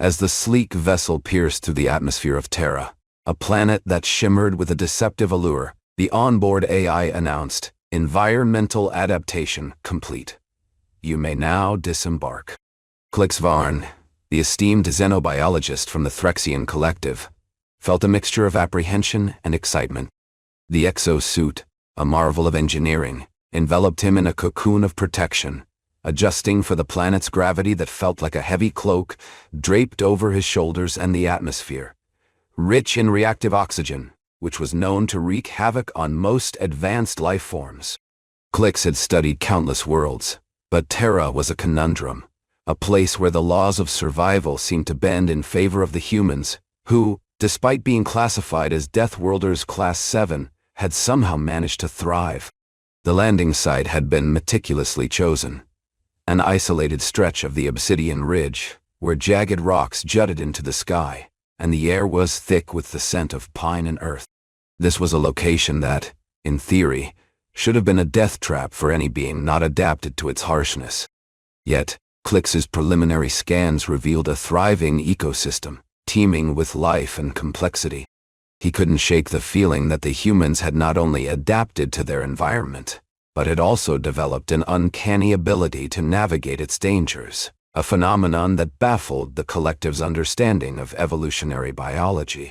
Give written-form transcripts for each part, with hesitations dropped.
As the sleek vessel pierced through the atmosphere of Terra, a planet that shimmered with a deceptive allure, the onboard AI announced, "Environmental adaptation complete. You may now disembark." Klyx Varn, the esteemed xenobiologist from the Threxian collective, felt a mixture of apprehension and excitement. The exosuit, a marvel of engineering, enveloped him in a cocoon of protection, adjusting for the planet's gravity that felt like a heavy cloak draped over his shoulders and the atmosphere, rich in reactive oxygen, which was known to wreak havoc on most advanced life forms. Klyx had studied countless worlds, but Terra was a conundrum, a place where the laws of survival seemed to bend in favor of the humans, who, despite being classified as Deathworlders Class 7, had somehow managed to thrive. The landing site had been meticulously chosen, an isolated stretch of the obsidian ridge, where jagged rocks jutted into the sky, and the air was thick with the scent of pine and earth. This was a location that, in theory, should have been a death trap for any being not adapted to its harshness. Yet, Klyx's preliminary scans revealed a thriving ecosystem, teeming with life and complexity. He couldn't shake the feeling that the humans had not only adapted to their environment, but had also developed an uncanny ability to navigate its dangers, a phenomenon that baffled the collective's understanding of evolutionary biology.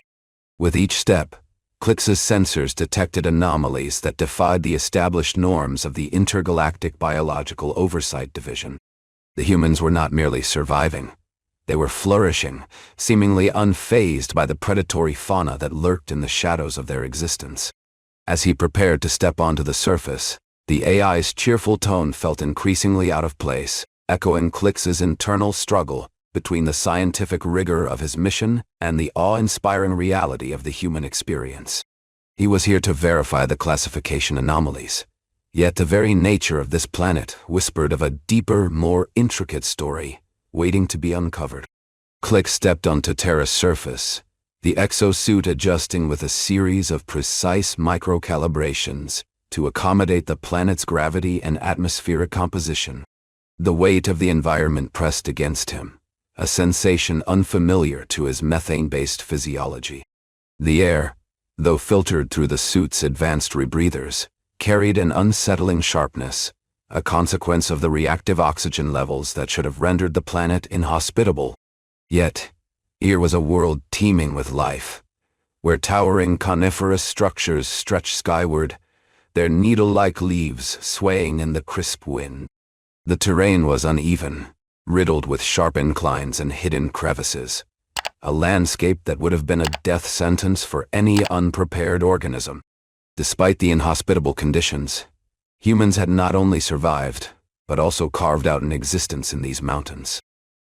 With each step, Klyx's sensors detected anomalies that defied the established norms of the Intergalactic Biological Oversight Division. The humans were not merely surviving. They were flourishing, seemingly unfazed by the predatory fauna that lurked in the shadows of their existence. As he prepared to step onto the surface, the AI's cheerful tone felt increasingly out of place, echoing Klyx's internal struggle between the scientific rigor of his mission and the awe-inspiring reality of the human experience. He was here to verify the classification anomalies, yet the very nature of this planet whispered of a deeper, more intricate story waiting to be uncovered. Klyx stepped onto Terra's surface, the exosuit adjusting with a series of precise micro-calibrations to accommodate the planet's gravity and atmospheric composition. The weight of the environment pressed against him, a sensation unfamiliar to his methane-based physiology. The air, though filtered through the suit's advanced rebreathers, carried an unsettling sharpness, a consequence of the reactive oxygen levels that should have rendered the planet inhospitable. Yet, here was a world teeming with life, where towering coniferous structures stretched skyward, their needle-like leaves swaying in the crisp wind. The terrain was uneven, riddled with sharp inclines and hidden crevices, a landscape that would have been a death sentence for any unprepared organism. Despite the inhospitable conditions, humans had not only survived, but also carved out an existence in these mountains.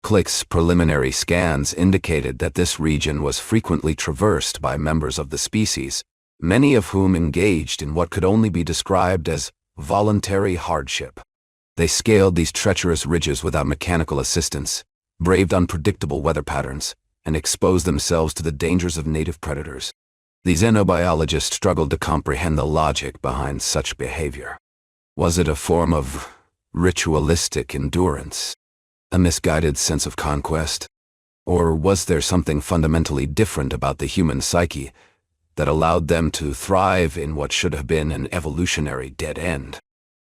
Klyx's preliminary scans indicated that this region was frequently traversed by members of the species, many of whom engaged in what could only be described as voluntary hardship. They scaled these treacherous ridges without mechanical assistance, braved unpredictable weather patterns, and exposed themselves to the dangers of native predators. The xenobiologist struggled to comprehend the logic behind such behavior. Was it a form of ritualistic endurance, a misguided sense of conquest? Or was there something fundamentally different about the human psyche that allowed them to thrive in what should have been an evolutionary dead end?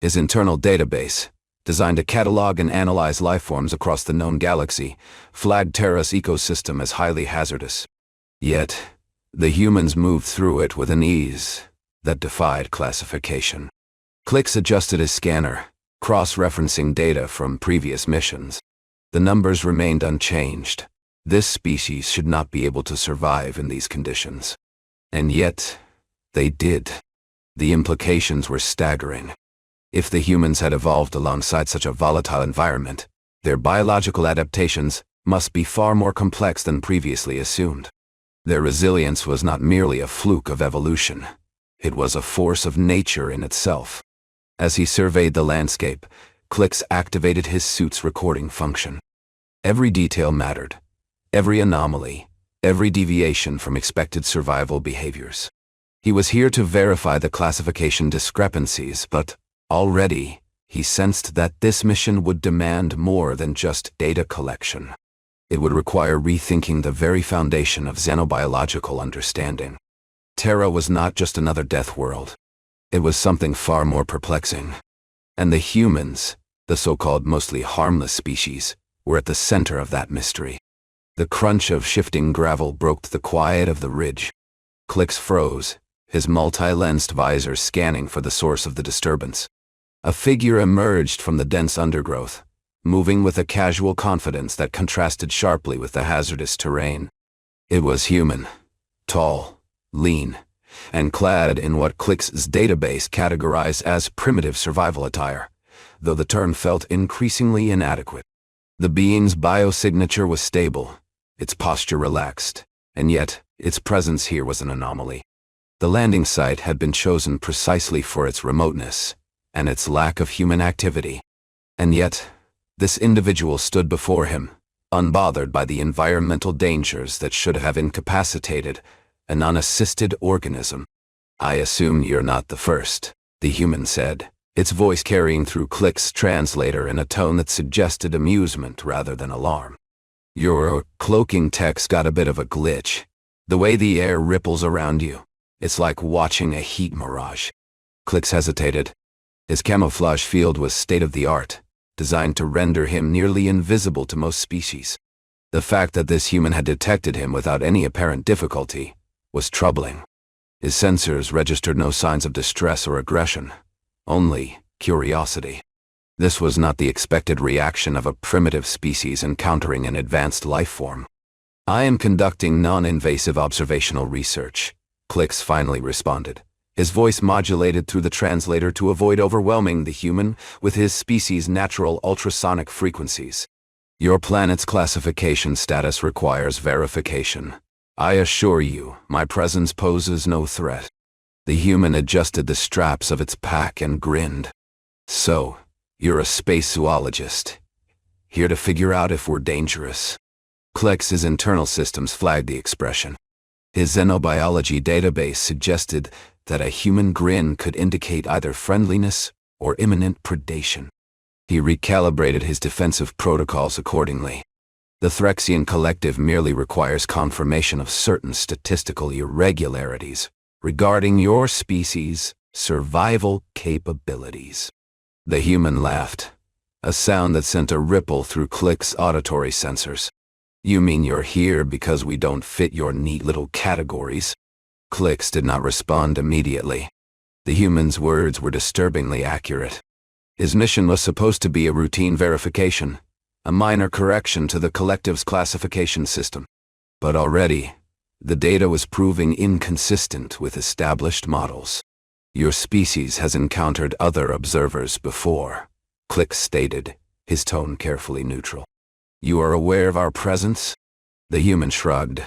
His internal database, designed to catalog and analyze lifeforms across the known galaxy, flagged Terra's ecosystem as highly hazardous. Yet, the humans moved through it with an ease that defied classification. Klyx adjusted his scanner, cross-referencing data from previous missions. The numbers remained unchanged. This species should not be able to survive in these conditions. And yet, they did. The implications were staggering. If the humans had evolved alongside such a volatile environment, their biological adaptations must be far more complex than previously assumed. Their resilience was not merely a fluke of evolution. It was a force of nature in itself. As he surveyed the landscape, Klyx activated his suit's recording function. Every detail mattered. Every anomaly, every deviation from expected survival behaviors. He was here to verify the classification discrepancies, but already he sensed that this mission would demand more than just data collection. It would require rethinking the very foundation of xenobiological understanding. Terra was not just another death world. It was something far more perplexing. And the humans, the so-called mostly harmless species, were at the center of that mystery. The crunch of shifting gravel broke the quiet of the ridge. Klyx froze, his multi-lensed visor scanning for the source of the disturbance. A figure emerged from the dense undergrowth, moving with a casual confidence that contrasted sharply with the hazardous terrain. It was human, tall, lean, and clad in what Klyx's database categorized as primitive survival attire, though the term felt increasingly inadequate. The being's biosignature was stable, its posture relaxed, and yet its presence here was an anomaly. The landing site had been chosen precisely for its remoteness and its lack of human activity. And yet, this individual stood before him, unbothered by the environmental dangers that should have incapacitated an unassisted organism. "I assume you're not the first," the human said, its voice carrying through Klyx's translator in a tone that suggested amusement rather than alarm. "Your cloaking tech's got a bit of a glitch. The way the air ripples around you, it's like watching a heat mirage." Klyx hesitated. His camouflage field was state-of-the-art, designed to render him nearly invisible to most species. The fact that this human had detected him without any apparent difficulty was troubling. His sensors registered no signs of distress or aggression, only curiosity. This was not the expected reaction of a primitive species encountering an advanced life form. "I am conducting non-invasive observational research," Klyx finally responded, his voice modulated through the translator to avoid overwhelming the human with his species' natural ultrasonic frequencies. "Your planet's classification status requires verification. I assure you, my presence poses no threat." The human adjusted the straps of its pack and grinned. "So, you're a space zoologist, here to figure out if we're dangerous?" Klyx's internal systems flagged the expression. His xenobiology database suggested that a human grin could indicate either friendliness or imminent predation. He recalibrated his defensive protocols accordingly. The Threxian collective merely requires confirmation of certain statistical irregularities regarding your species' survival capabilities. The human laughed, a sound that sent a ripple through Klyx's auditory sensors. "You mean you're here because we don't fit your neat little categories?" Klyx did not respond immediately. The human's words were disturbingly accurate. His mission was supposed to be a routine verification, a minor correction to the collective's classification system. But already, the data was proving inconsistent with established models. "Your species has encountered other observers before," Klyx stated, his tone carefully neutral. "You are aware of our presence?" The human shrugged.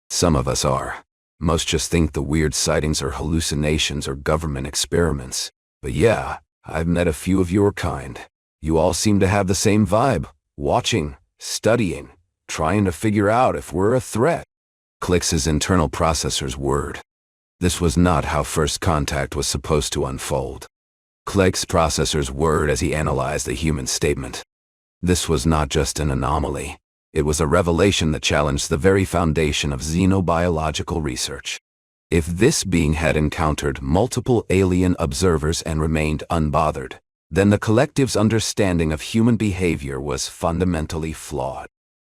"Some of us are. Most just think the weird sightings are hallucinations or government experiments. But yeah, I've met a few of your kind. You all seem to have the same vibe. Watching, studying, trying to figure out if we're a threat." Klyx's internal processors whirred. This was not how first contact was supposed to unfold. Klyx's processors whirred as he analyzed the human statement. This was not just an anomaly. It was a revelation that challenged the very foundation of xenobiological research. If this being had encountered multiple alien observers and remained unbothered, then the collective's understanding of human behavior was fundamentally flawed.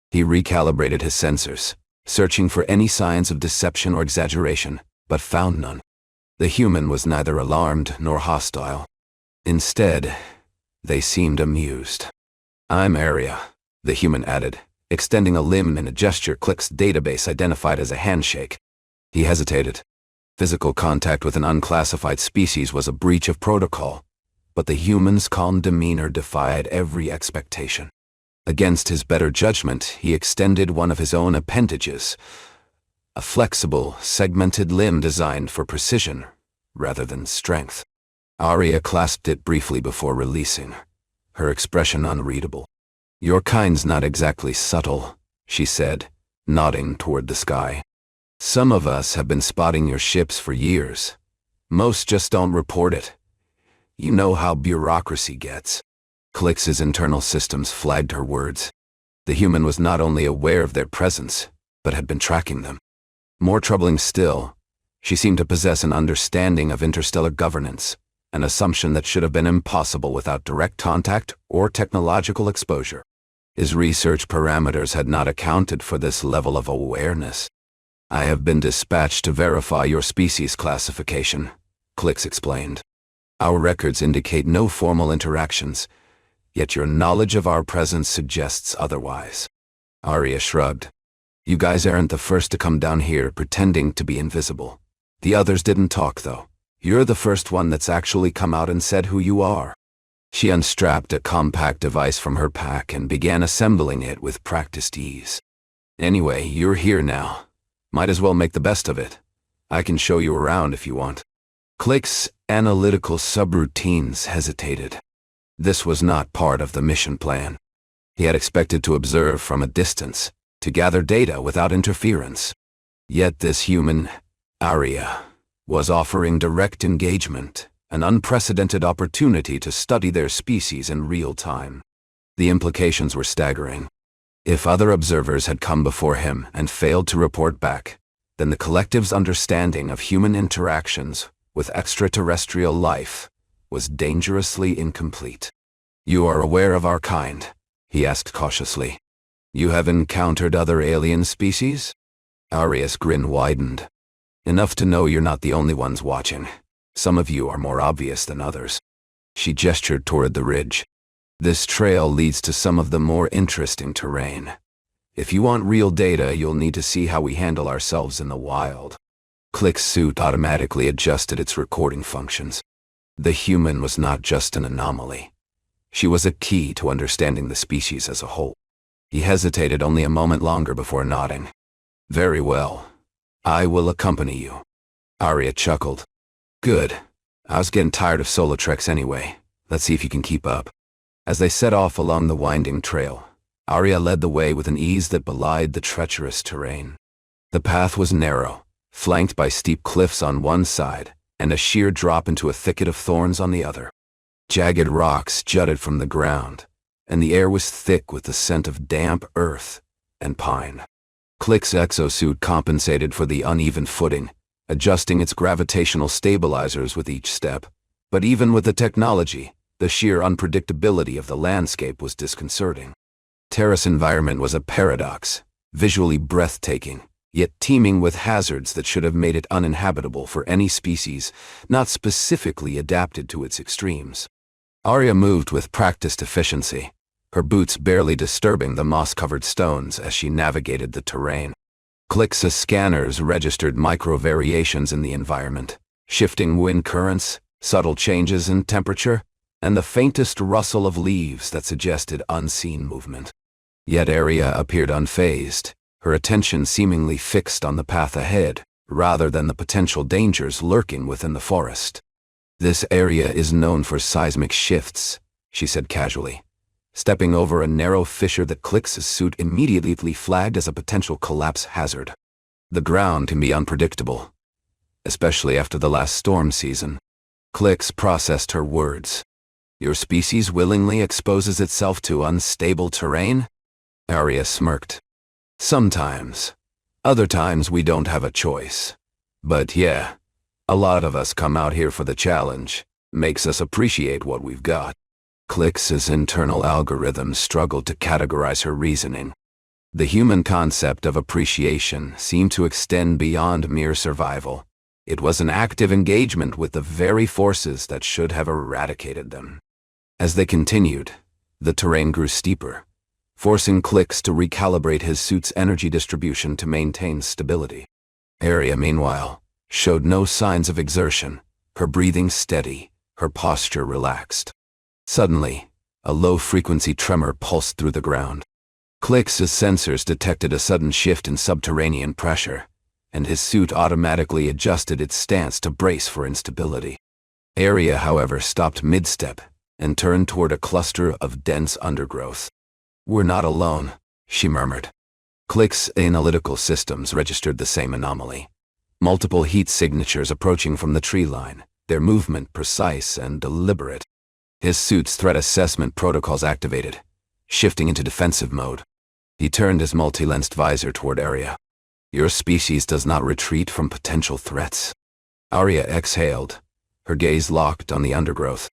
He recalibrated his sensors, searching for any signs of deception or exaggeration, but found none. The human was neither alarmed nor hostile. Instead, they seemed amused. "I'm Aria," the human added, extending a limb in a gesture Klyx's database identified as a handshake. He hesitated. Physical contact with an unclassified species was a breach of protocol, but the human's calm demeanor defied every expectation. Against his better judgment, he extended one of his own appendages, a flexible, segmented limb designed for precision rather than strength. Aria clasped it briefly before releasing, her expression unreadable. "Your kind's not exactly subtle," she said, nodding toward the sky. "Some of us have been spotting your ships for years. Most just don't report it. You know how bureaucracy gets." Klyx's internal systems flagged her words. The human was not only aware of their presence, but had been tracking them. More troubling still, she seemed to possess an understanding of interstellar governance, an assumption that should have been impossible without direct contact or technological exposure. His research parameters had not accounted for this level of awareness. "I have been dispatched to verify your species classification," Klyx explained. "Our records indicate no formal interactions, yet your knowledge of our presence suggests otherwise." Aria shrugged. "You guys aren't the first to come down here pretending to be invisible. The others didn't talk, though. You're the first one that's actually come out and said who you are." She unstrapped a compact device from her pack and began assembling it with practiced ease. "Anyway, you're here now. Might as well make the best of it. I can show you around if you want." Klyx's analytical subroutines hesitated. This was not part of the mission plan. He had expected to observe from a distance, to gather data without interference. Yet this human, Aria, was offering direct engagement, an unprecedented opportunity to study their species in real time. The implications were staggering. If other observers had come before him and failed to report back, then the collective's understanding of human interactions with extraterrestrial life was dangerously incomplete. "You are aware of our kind?" he asked cautiously. "You have encountered other alien species?" Aria's grin widened. "Enough to know you're not the only ones watching. Some of you are more obvious than others." She gestured toward the ridge. "This trail leads to some of the more interesting terrain. If you want real data, you'll need to see how we handle ourselves in the wild." Klyx's suit automatically adjusted its recording functions. The human was not just an anomaly. She was a key to understanding the species as a whole. He hesitated only a moment longer before nodding. "Very well. I will accompany you." Aria chuckled. "Good. I was getting tired of solo treks anyway. Let's see if you can keep up." As they set off along the winding trail, Aria led the way with an ease that belied the treacherous terrain. The path was narrow, flanked by steep cliffs on one side and a sheer drop into a thicket of thorns on the other. Jagged rocks jutted from the ground, and the air was thick with the scent of damp earth and pine. Klyx's exosuit compensated for the uneven footing, adjusting its gravitational stabilizers with each step. But even with the technology, the sheer unpredictability of the landscape was disconcerting. Terra's environment was a paradox, visually breathtaking, yet teeming with hazards that should have made it uninhabitable for any species not specifically adapted to its extremes. Aria moved with practiced efficiency, her boots barely disturbing the moss-covered stones as she navigated the terrain. Klyx's scanners registered micro-variations in the environment, shifting wind currents, subtle changes in temperature, and the faintest rustle of leaves that suggested unseen movement. Yet Aria appeared unfazed, her attention seemingly fixed on the path ahead, rather than the potential dangers lurking within the forest. "This area is known for seismic shifts," she said casually, stepping over a narrow fissure that Klyx's suit immediately flagged as a potential collapse hazard. "The ground can be unpredictable, especially after the last storm season." Klyx processed her words. "Your species willingly exposes itself to unstable terrain?" Aria smirked. "Sometimes. Other times we don't have a choice. But yeah, a lot of us come out here for the challenge. Makes us appreciate what we've got." Klyx's internal algorithms struggled to categorize her reasoning. The human concept of appreciation seemed to extend beyond mere survival. It was an active engagement with the very forces that should have eradicated them. As they continued, the terrain grew steeper, forcing Klyx to recalibrate his suit's energy distribution to maintain stability. Aria, meanwhile, showed no signs of exertion, her breathing steady, her posture relaxed. Suddenly, a low-frequency tremor pulsed through the ground. Klyx's sensors detected a sudden shift in subterranean pressure, and his suit automatically adjusted its stance to brace for instability. Aria, however, stopped mid-step and turned toward a cluster of dense undergrowth. "We're not alone," she murmured. Klyx's analytical systems registered the same anomaly. Multiple heat signatures approaching from the tree line, their movement precise and deliberate. His suit's threat assessment protocols activated, shifting into defensive mode. He turned his multi-lensed visor toward Aria. Your species does not retreat from potential threats. Aria exhaled, her gaze locked on the undergrowth.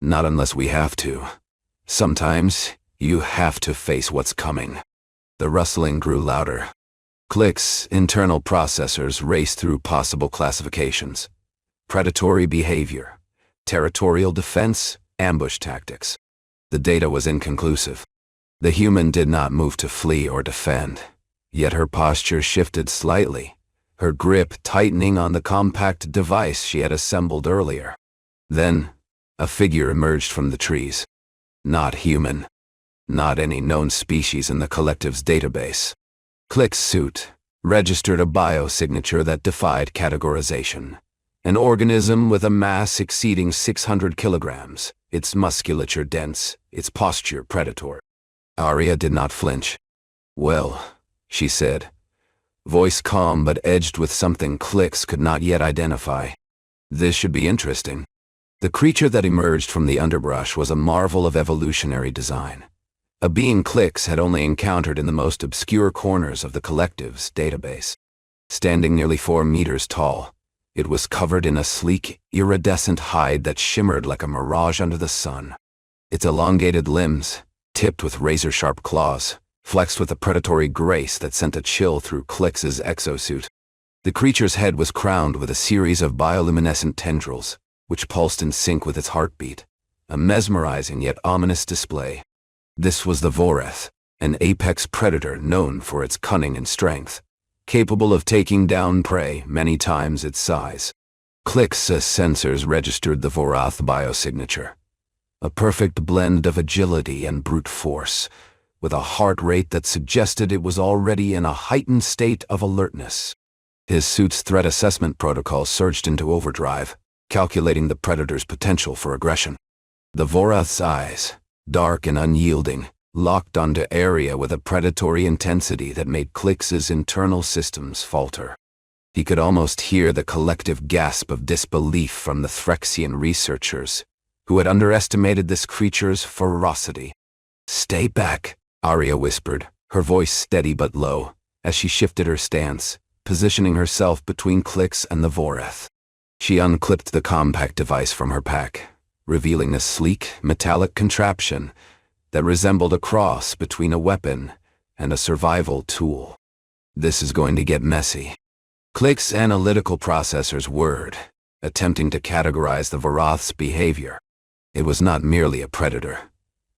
Not unless we have to. Sometimes, you have to face what's coming. The rustling grew louder. Klyx's internal processors raced through possible classifications. Predatory behavior, territorial defense, ambush tactics. The data was inconclusive. The human did not move to flee or defend, yet her posture shifted slightly, her grip tightening on the compact device she had assembled earlier. Then, a figure emerged from the trees. Not human. Not any known species in the collective's database. Klyx's suit registered a biosignature that defied categorization. An organism with a mass exceeding 600 kilograms, its musculature dense, its posture predatory. Aria did not flinch. Well, she said, voice calm but edged with something Klyx could not yet identify. This should be interesting. The creature that emerged from the underbrush was a marvel of evolutionary design. A being Klyx had only encountered in the most obscure corners of the collective's database. Standing nearly 4 meters tall, it was covered in a sleek, iridescent hide that shimmered like a mirage under the sun. Its elongated limbs, tipped with razor-sharp claws, flexed with a predatory grace that sent a chill through Klyx's exosuit. The creature's head was crowned with a series of bioluminescent tendrils, which pulsed in sync with its heartbeat, a mesmerizing yet ominous display. This was the Vorath, an apex predator known for its cunning and strength, capable of taking down prey many times its size. Klyx's sensors registered the Vorath biosignature, a perfect blend of agility and brute force, with a heart rate that suggested it was already in a heightened state of alertness. His suit's threat assessment protocol surged into overdrive, calculating the predator's potential for aggression. The Vorath's eyes, dark and unyielding, locked onto Aria with a predatory intensity that made Klyx's internal systems falter. He could almost hear the collective gasp of disbelief from the Threxian researchers, who had underestimated this creature's ferocity. "Stay back," Aria whispered, her voice steady but low, as she shifted her stance, positioning herself between Klyx and the Vorath. She unclipped the compact device from her pack, revealing a sleek, metallic contraption that resembled a cross between a weapon and a survival tool. This is going to get messy. Klyx's analytical processors whirred, attempting to categorize the Vorath's behavior. It was not merely a predator.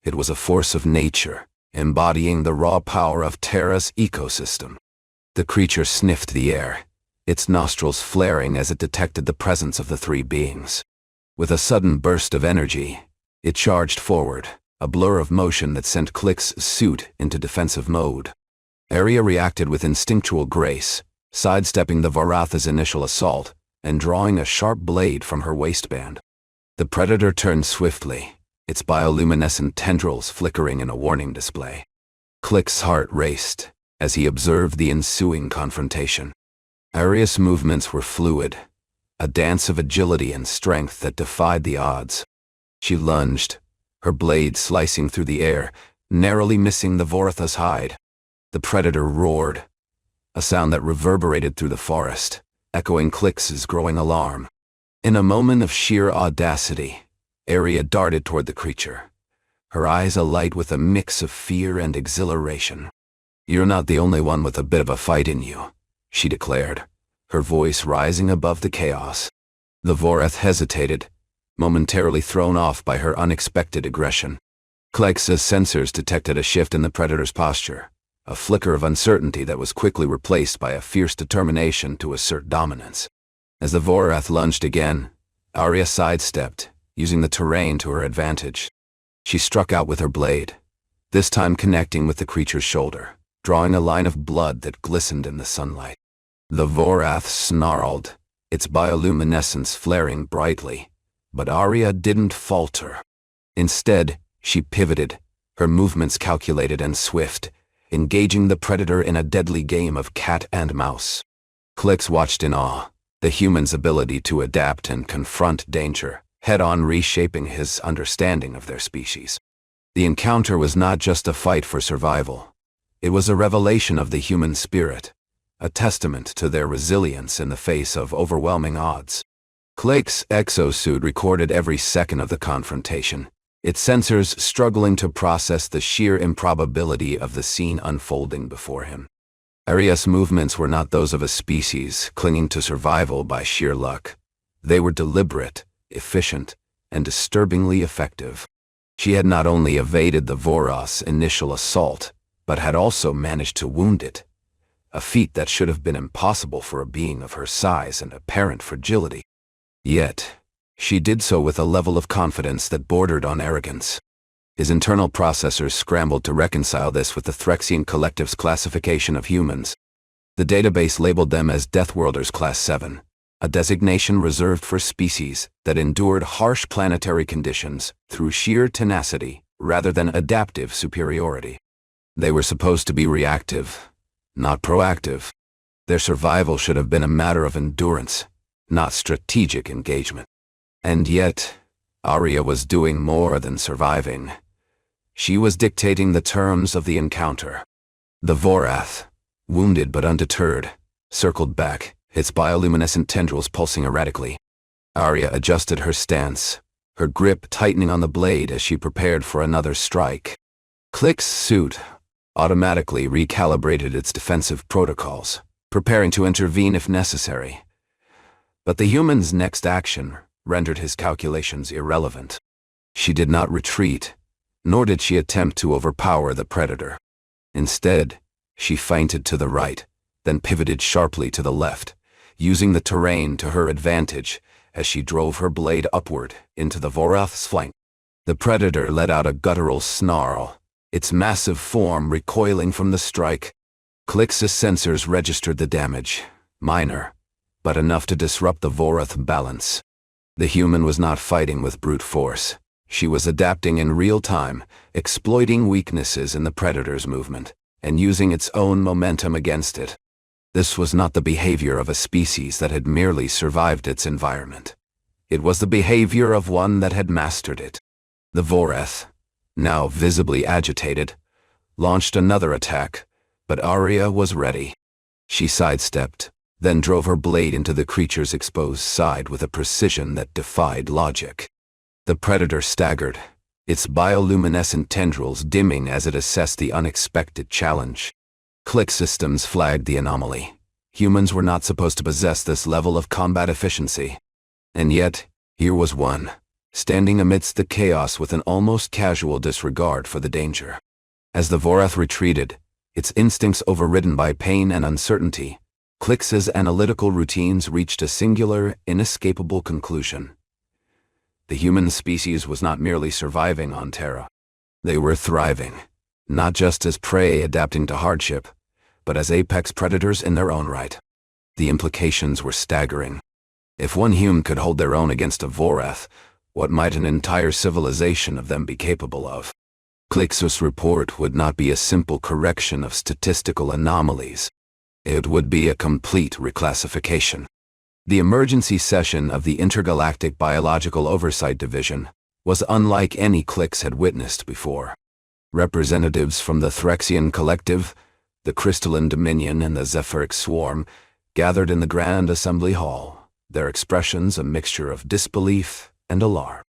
It was a force of nature, embodying the raw power of Terra's ecosystem. The creature sniffed the air, its nostrils flaring as it detected the presence of the 3 beings. With a sudden burst of energy, it charged forward, a blur of motion that sent Klyx's suit into defensive mode. Aria reacted with instinctual grace, sidestepping the Vorath's initial assault and drawing a sharp blade from her waistband. The predator turned swiftly, its bioluminescent tendrils flickering in a warning display. Klyx's heart raced as he observed the ensuing confrontation. Aria's movements were fluid, a dance of agility and strength that defied the odds. She lunged, her blade slicing through the air, narrowly missing the Vorath's hide. The predator roared, a sound that reverberated through the forest, echoing Klyx's growing alarm. In a moment of sheer audacity, Aria darted toward the creature, her eyes alight with a mix of fear and exhilaration. "You're not the only one with a bit of a fight in you," she declared, her voice rising above the chaos. The Vorath hesitated, momentarily thrown off by her unexpected aggression. Klyx's sensors detected a shift in the predator's posture, a flicker of uncertainty that was quickly replaced by a fierce determination to assert dominance. As the Vorath lunged again, Aria sidestepped, using the terrain to her advantage. She struck out with her blade, this time connecting with the creature's shoulder, drawing a line of blood that glistened in the sunlight. The Vorath snarled, its bioluminescence flaring brightly, but Aria didn't falter. Instead, she pivoted, her movements calculated and swift, engaging the predator in a deadly game of cat and mouse. Klyx watched in awe, the human's ability to adapt and confront danger, head-on reshaping his understanding of their species. The encounter was not just a fight for survival. It was a revelation of the human spirit, a testament to their resilience in the face of overwhelming odds. Klyx's exosuit recorded every second of the confrontation, its sensors struggling to process the sheer improbability of the scene unfolding before him. Aria's movements were not those of a species clinging to survival by sheer luck. They were deliberate, efficient, and disturbingly effective. She had not only evaded the Vorath's initial assault, but had also managed to wound it, a feat that should have been impossible for a being of her size and apparent fragility. Yet, she did so with a level of confidence that bordered on arrogance. His internal processors scrambled to reconcile this with the Threxian collective's classification of humans. The database labeled them as Deathworld Class 7, a designation reserved for species that endured harsh planetary conditions through sheer tenacity rather than adaptive superiority. They were supposed to be reactive, not proactive. Their survival should have been a matter of endurance, not strategic engagement. And yet, Aria was doing more than surviving. She was dictating the terms of the encounter. The Vorath, wounded but undeterred, circled back, its bioluminescent tendrils pulsing erratically. Aria adjusted her stance, her grip tightening on the blade as she prepared for another strike. Klyx's suit automatically recalibrated its defensive protocols, preparing to intervene if necessary. But the human's next action rendered his calculations irrelevant. She did not retreat, nor did she attempt to overpower the predator. Instead, she feinted to the right, then pivoted sharply to the left, using the terrain to her advantage as she drove her blade upward into the Vorath's flank. The predator let out a guttural snarl, its massive form recoiling from the strike. Klyx's sensors registered the damage, minor, but enough to disrupt the Vorath balance. The human was not fighting with brute force. She was adapting in real time, exploiting weaknesses in the predator's movement, and using its own momentum against it. This was not the behavior of a species that had merely survived its environment. It was the behavior of one that had mastered it. The Vorath, now visibly agitated, launched another attack, but Aria was ready. She sidestepped, then drove her blade into the creature's exposed side with a precision that defied logic. The predator staggered, its bioluminescent tendrils dimming as it assessed the unexpected challenge. Klyx systems flagged the anomaly. Humans were not supposed to possess this level of combat efficiency. And yet, here was one, standing amidst the chaos with an almost casual disregard for the danger. As the Vorath retreated, its instincts overridden by pain and uncertainty, Klyx's analytical routines reached a singular, inescapable conclusion. The human species was not merely surviving on Terra. They were thriving, not just as prey adapting to hardship, but as apex predators in their own right. The implications were staggering. If one human could hold their own against a Vorath, what might an entire civilization of them be capable of? Klyx's report would not be a simple correction of statistical anomalies. It would be a complete reclassification. The emergency session of the Intergalactic Biological Oversight Division was unlike any Klyx had witnessed before. Representatives from the Threxian Collective, the Crystalline Dominion, and the Zephyric Swarm gathered in the Grand Assembly Hall, their expressions a mixture of disbelief and alarm.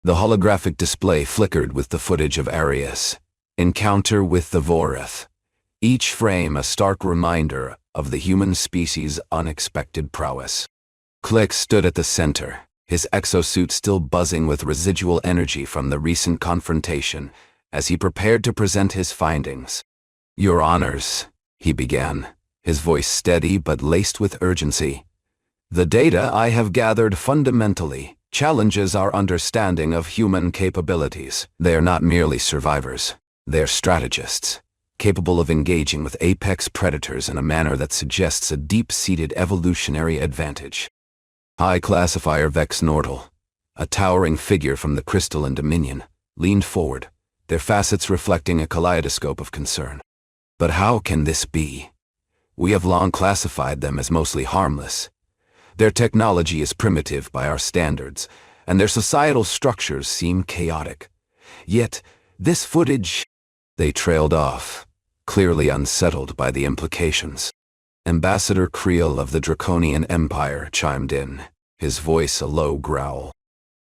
The holographic display flickered with the footage of Aria's encounter with the Vorath, each frame a stark reminder of the human species' unexpected prowess. Klyx stood at the center, his exosuit still buzzing with residual energy from the recent confrontation as he prepared to present his findings. "Your Honors," he began, his voice steady but laced with urgency. "The data I have gathered fundamentally challenges our understanding of human capabilities. They are not merely survivors, they are strategists, capable of engaging with apex predators in a manner that suggests a deep-seated evolutionary advantage." High Classifier Vex Nordal, a towering figure from the Crystalline Dominion, leaned forward, their facets reflecting a kaleidoscope of concern. "But how can this be? We have long classified them as mostly harmless. Their technology is primitive by our standards, and their societal structures seem chaotic. Yet, this footage—" They trailed off, clearly unsettled by the implications. Ambassador Creel of the Draconian Empire chimed in, his voice a low growl.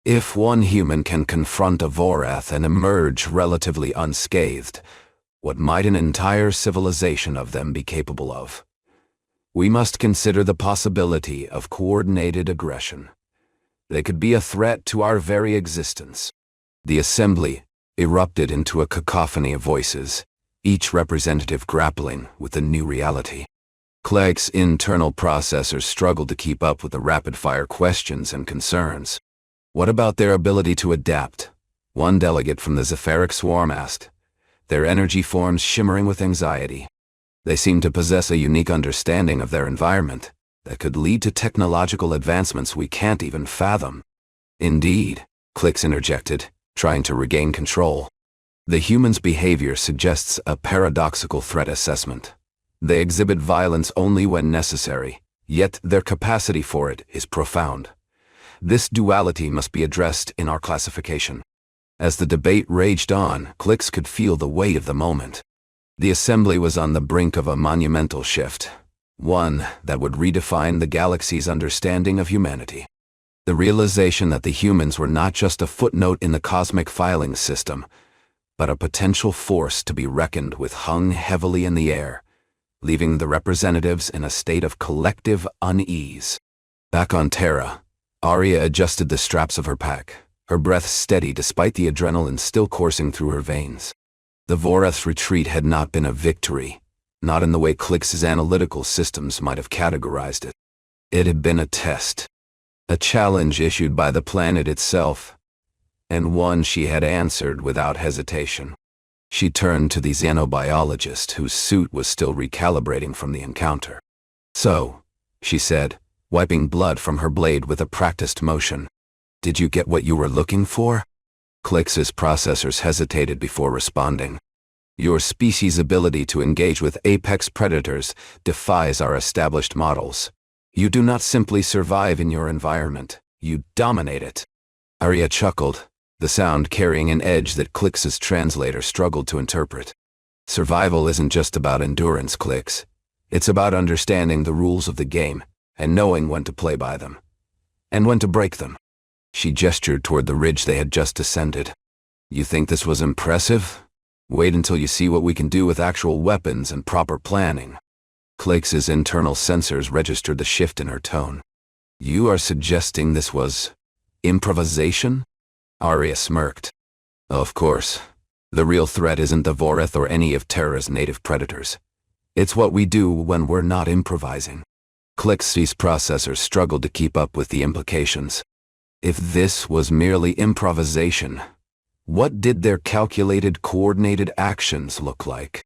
If one human can confront a Vorath and emerge relatively unscathed, what might an entire civilization of them be capable of? We must consider the possibility of coordinated aggression. They could be a threat to our very existence. The assembly erupted into a cacophony of voices, each representative grappling with the new reality. Klyx's internal processors struggled to keep up with the rapid-fire questions and concerns. What about their ability to adapt? One delegate from the Zepharic swarm asked, their energy forms shimmering with anxiety. They seemed to possess a unique understanding of their environment that could lead to technological advancements we can't even fathom. Indeed, Klyx interjected, trying to regain control. The human's behavior suggests a paradoxical threat assessment. They exhibit violence only when necessary, yet their capacity for it is profound. This duality must be addressed in our classification. As the debate raged on, Klyx could feel the weight of the moment. The assembly was on the brink of a monumental shift, one that would redefine the galaxy's understanding of humanity. The realization that the humans were not just a footnote in the cosmic filing system, but a potential force to be reckoned with hung heavily in the air, leaving the representatives in a state of collective unease. Back on Terra, Aria adjusted the straps of her pack, her breath steady despite the adrenaline still coursing through her veins. The Vorath's retreat had not been a victory, not in the way Klyx's analytical systems might have categorized it. It had been a test, a challenge issued by the planet itself, and one she had answered without hesitation. She turned to the xenobiologist, whose suit was still recalibrating from the encounter. So, she said, wiping blood from her blade with a practiced motion, did you get what you were looking for? Klyx's processors hesitated before responding. Your species' ability to engage with apex predators defies our established models. You do not simply survive in your environment, you dominate it. Aria chuckled, the sound carrying an edge that Klyx's translator struggled to interpret. Survival isn't just about endurance, Klyx. It's about understanding the rules of the game and knowing when to play by them, and when to break them. She gestured toward the ridge they had just descended. You think this was impressive? Wait until you see what we can do with actual weapons and proper planning. Klyx's internal sensors registered the shift in her tone. You are suggesting this was improvisation? Aria smirked. Of course. The real threat isn't the Vorath or any of Terra's native predators. It's what we do when we're not improvising. Klyx's processors struggled to keep up with the implications. If this was merely improvisation, what did their calculated, coordinated actions look like?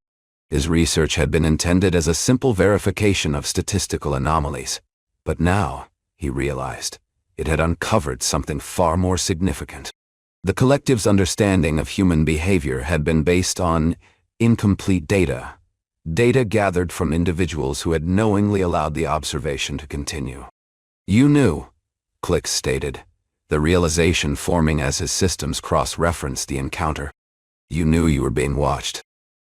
His research had been intended as a simple verification of statistical anomalies, but now, he realized, it had uncovered something far more significant. The collective's understanding of human behavior had been based on incomplete data gathered from individuals who had knowingly allowed the observation to continue. You knew, Klyx stated, the realization forming as his systems cross-referenced the encounter. You knew you were being watched.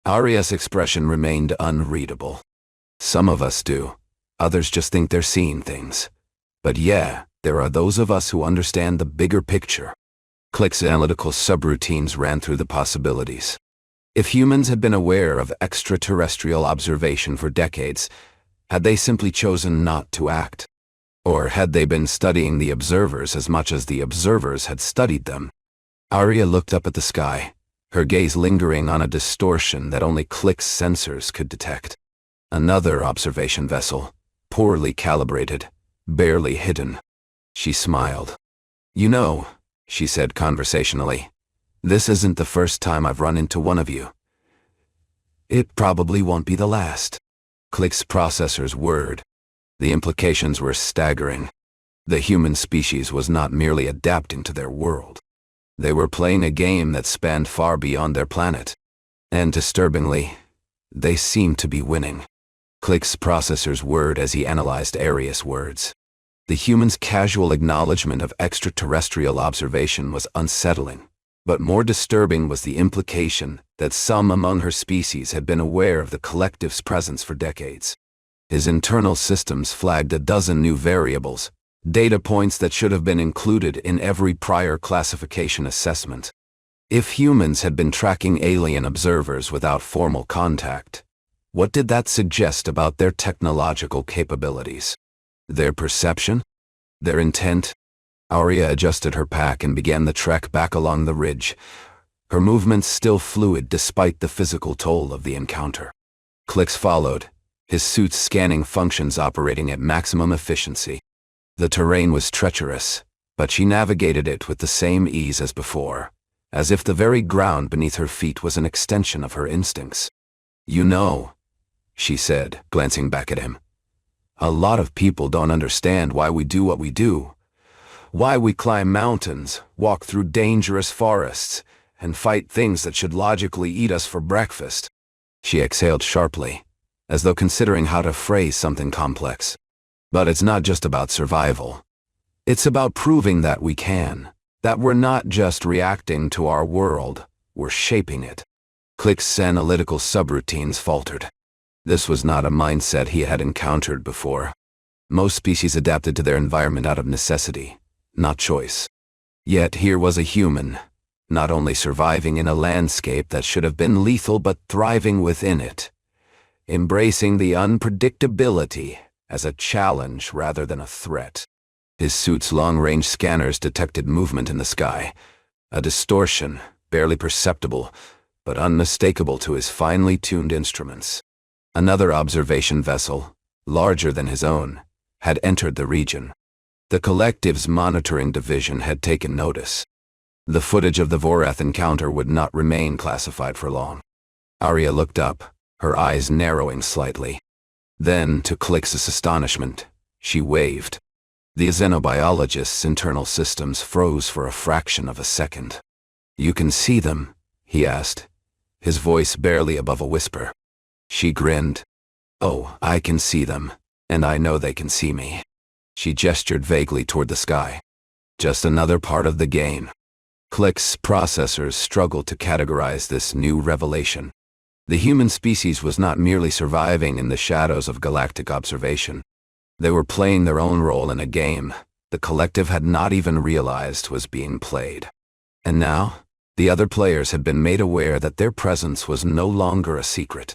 Aria's expression remained unreadable. Some of us do. Others just think they're seeing things. But yeah, there are those of us who understand the bigger picture. Klyx's analytical subroutines ran through the possibilities. If humans had been aware of extraterrestrial observation for decades, had they simply chosen not to act? Or had they been studying the observers as much as the observers had studied them? Aria looked up at the sky, her gaze lingering on a distortion that only Klyx's sensors could detect. Another observation vessel, poorly calibrated, barely hidden. She smiled. You know, she said conversationally, this isn't the first time I've run into one of you. It probably won't be the last. Klyx's processors whirred. The implications were staggering. The human species was not merely adapting to their world. They were playing a game that spanned far beyond their planet. And disturbingly, they seemed to be winning. Klyx's processors whirred as he analyzed Aria's words. The human's casual acknowledgement of extraterrestrial observation was unsettling, But more disturbing was the implication that some among her species had been aware of the collective's presence for decades. His internal systems flagged a dozen new variables, data points that should have been included in every prior classification assessment. If humans had been tracking alien observers without formal contact, what did that suggest about their technological capabilities? Their perception? Their intent? Aria adjusted her pack and began the trek back along the ridge, her movements still fluid despite the physical toll of the encounter. Klyx followed, his suit's scanning functions operating at maximum efficiency. The terrain was treacherous, but she navigated it with the same ease as before, as if the very ground beneath her feet was an extension of her instincts. "You know," she said, glancing back at him, "a lot of people don't understand why we do what we do. Why we climb mountains, walk through dangerous forests, and fight things that should logically eat us for breakfast." She exhaled sharply, as though considering how to phrase something complex. "But it's not just about survival. It's about proving that we can, that we're not just reacting to our world, we're shaping it." Klyx's analytical subroutines faltered. This was not a mindset he had encountered before. Most species adapted to their environment out of necessity, not choice. Yet here was a human, not only surviving in a landscape that should have been lethal but thriving within it, embracing the unpredictability as a challenge rather than a threat. His suit's long-range scanners detected movement in the sky, a distortion, barely perceptible, but unmistakable to his finely tuned instruments. Another observation vessel, larger than his own, had entered the region. The collective's monitoring division had taken notice. The footage of the Vorath encounter would not remain classified for long. Aria looked up, her eyes narrowing slightly. Then, to Klyx's astonishment, she waved. The xenobiologist's internal systems froze for a fraction of a second. "You can see them?" he asked, his voice barely above a whisper. She grinned. "Oh, I can see them, and I know they can see me." She gestured vaguely toward the sky. "Just another part of the game." Klyx's processors struggled to categorize this new revelation. The human species was not merely surviving in the shadows of galactic observation. They were playing their own role in a game the collective had not even realized was being played. And now, the other players had been made aware that their presence was no longer a secret.